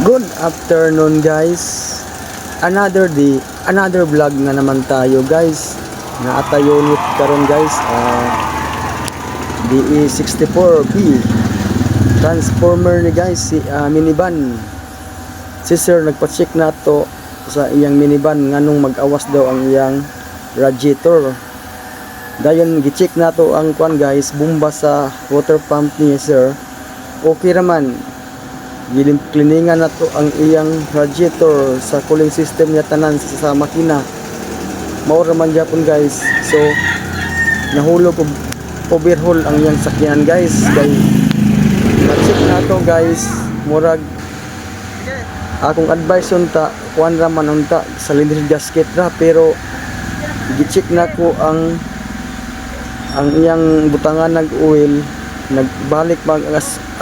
Good afternoon guys. Another day, another vlog na naman tayo guys. Naata unit karon guys. DE64B transformer ni guys si minivan. Si sir nagpa-check na to sa iyang minivan nganong mag-awas daw ang iyang radiator. Dayon gi-check na to ang kwan guys, bomba sa water pump ni sir. Okay raman. Cleaningan na to ang iyang radiator sa cooling system niya tanan sa makina. Maura man gyapon guys. So nahulog og overhaul ang iyang sakyanan guys. Kay na-check na to guys. Murag akong advice unta kuan ra man unta sa cylinder gasket ra, pero gi-check na ko ang iyang butangan nag oil, nagbalik mag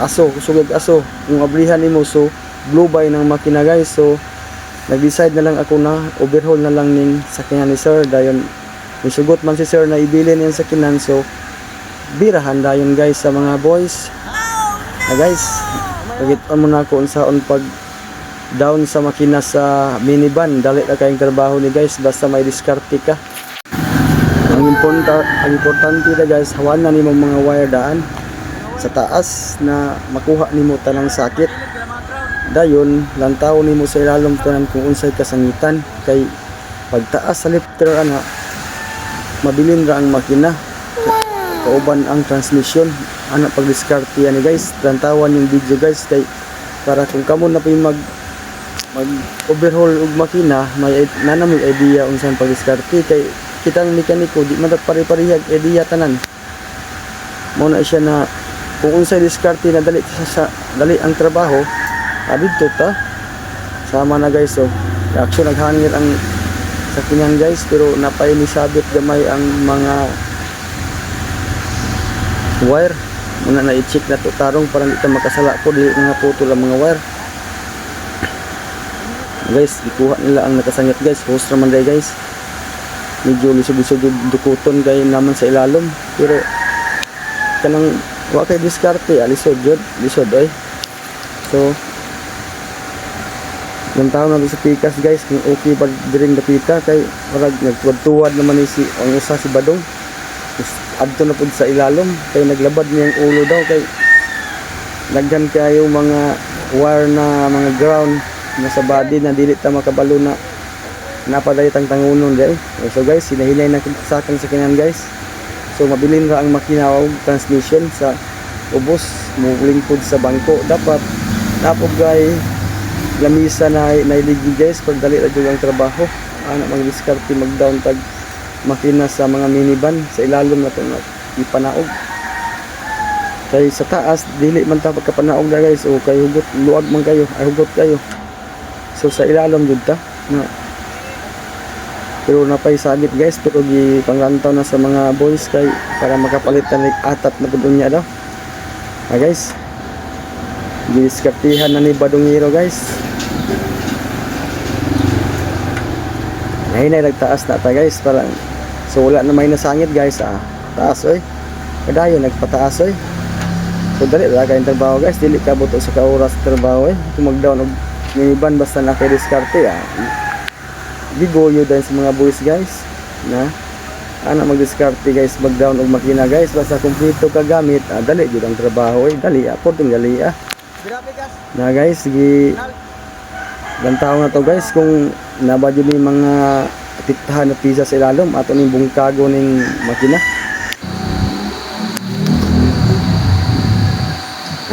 aso, kusugag aso kung ablihan nimo, so blue by ng makina guys. So nag-decide na lang ako na overhaul na lang ning sakyanan ni sir. Dayon misugot man si sir na ibilin yung sakyanan, so birahan dayon guys sa mga boys. Guys, pagit-on mo na ako unsaon pag down sa makina sa minivan. Dali na kayong trabaho ni guys, basta may diskarte ka. Ang importante na guys, hawan na nimo mga wire daan sa taas na makuha nimo tanang sakit. Dayon lantaw nimo sa ilalom tanan kung unsay kasangitan, kay pagtaas sa lifter ana mabilin ra ang makina, kauban ang transmission ana pag diskarte ani guys. Lantawan yung video guys, kay para kung kamo na pay mag overhaul og makina, may nanamig idea unsan pag diskarte. Kay kitang mekaniko di man pare-parehag idea tanan. Mo na siya na kung unsay diskarte na dali ang trabaho, dito ta sama na guys. So reaction naghangir ang sakyanan guys, pero napay ni sabit gamay ang mga wire. Muna na i-check na to tarong para hindi ta makasala po dili nga putol ang mga wire guys. Ikuha nila ang nakasangit guys, hose naman day guys. Medyo lisod-lisod dukuton kay naman sa ilalom, pero kanang wa kay diskarte lisod jud, lisod ay. So lantaw na sa pikas guys kung okay pa diring dapita, kay marag nagtuwad-tuwad naman ni si ang usa si Badong. Adto na pud sa ilalom kay naglabad niyang ulo daw, kay daghan kayo mga wire na mga ground na sa body na dili ta makabalo na napaday tangunon day. So guys, hinahinay na sa akin sakyanan guys. So mabilin ra ang makina o transmission sa ubos mo lingkod sa bangko. Dapat napog gay lamisa na nailigi guys pag dali ra jud ang trabaho. Ana mang diskarte mag down tag makina sa mga minivan sa ilalom na to na ipanaog. Kay sa taas dili man ta pagkapanaog na guys, o kay hugot luag man kayo, ay hugot kayo. So sa ilalom jud ta na, pero napay sagit guys, pero gi panglantaw na sa mga boys kay para makapalit na atat na pud unya daw. Guys, diskartihan na ni Badongiro guys. Ngayon ay nagtaas na ta guys, parang so wala na may nasangit guys. Taas oy, kadayo nagpataas oy. So dali ra kay trabaho guys, dili ka buto sa kaoras trabaho kung mag-down og minivan basta na kay diskarte bigoyo din sa mga boys guys na ana mag-diskarte guys, mag-down og makina guys, basta kumpleto ka gamit. Dali jud ang trabaho dali porting dali na guys. Sige lantaw na to guys kung nabadyo ni mga tiktahan na pisa sa ilalom ato ning bungkago ning makina.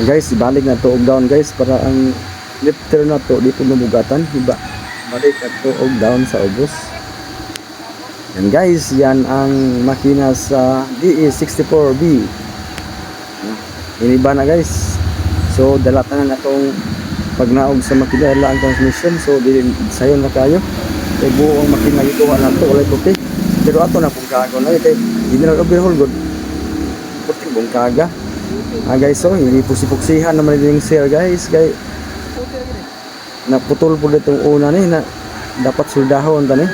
Guys, ibalik na to og down guys para ang lifter na to di puno bugatan, iba balik at to og down sa ubos. Yan guys, yan ang makina sa DE64B. Iniba na guys. So dalatan na itong pagnaog sa makina la ang transmission. So di sayon na kayo kay buo ang makina ito na to walay puti, pero ato na bungkago na kay general overhaul good puting bungkaga. Guys, so hindi pusi-puksihan naman yung sir guys, kay naputol po itong una ni na dapat suldahon tani,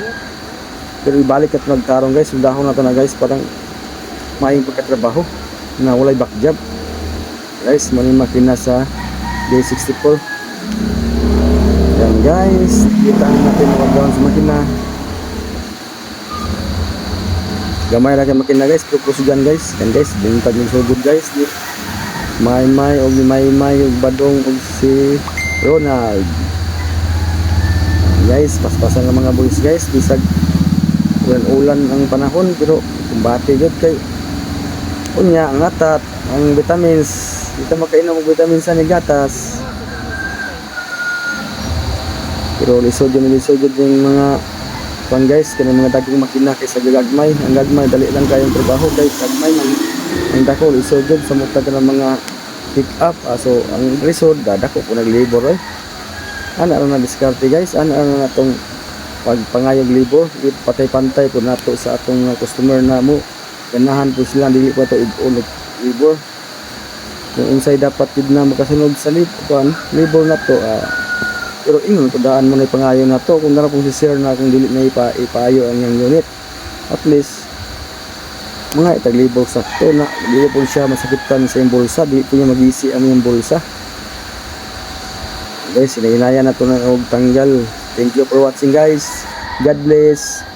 pero ibalik at nagtarong guys, suldahon na to na guys, parang maayong pagkatrabaho na walay back job guys. Mali makina sa DE64 Yan guys, kita natin ang paggawan sa makina. Gamay lang ang makina guys, kukusugan guys. Yan guys, bintag yung sugod guys. May og yung badong og si Ronald. Guys, paspasan ng mga boys guys, bisag ulan ang panahon pero kumbati gud kay unya ang atat, ang vitamins, dito makainom og vitamins sa gatas. Pero lisod yung mga pan guys, kanang mga dagkong makina kaysa gagmay. Ang gagmay dali lang kayong trabaho guys, gagmay man ang dako lisod jud sa mutag ng mga pick up. So ang lisod dadako po naglibor eh. Ana ra na diskarte guys, ana ra na tong pagpangayog libor, patay-pantay po nato sa atong customer na mo. Ganahan po sila dili pa to igulog libor. Kung unsay dapat gid na makasunod sa libor na to, pero ingon ko daan mo na ipangayo na to kung dara pong si sir na kung dili na ipayo ang yang unit. At least mga itaglibor sakto na dili po siya masakitan sa iyong bulsa, dili po niya magisi ang iyong bulsa. Guys, sinayanayan na to na og tanggal. Thank you for watching guys. God bless.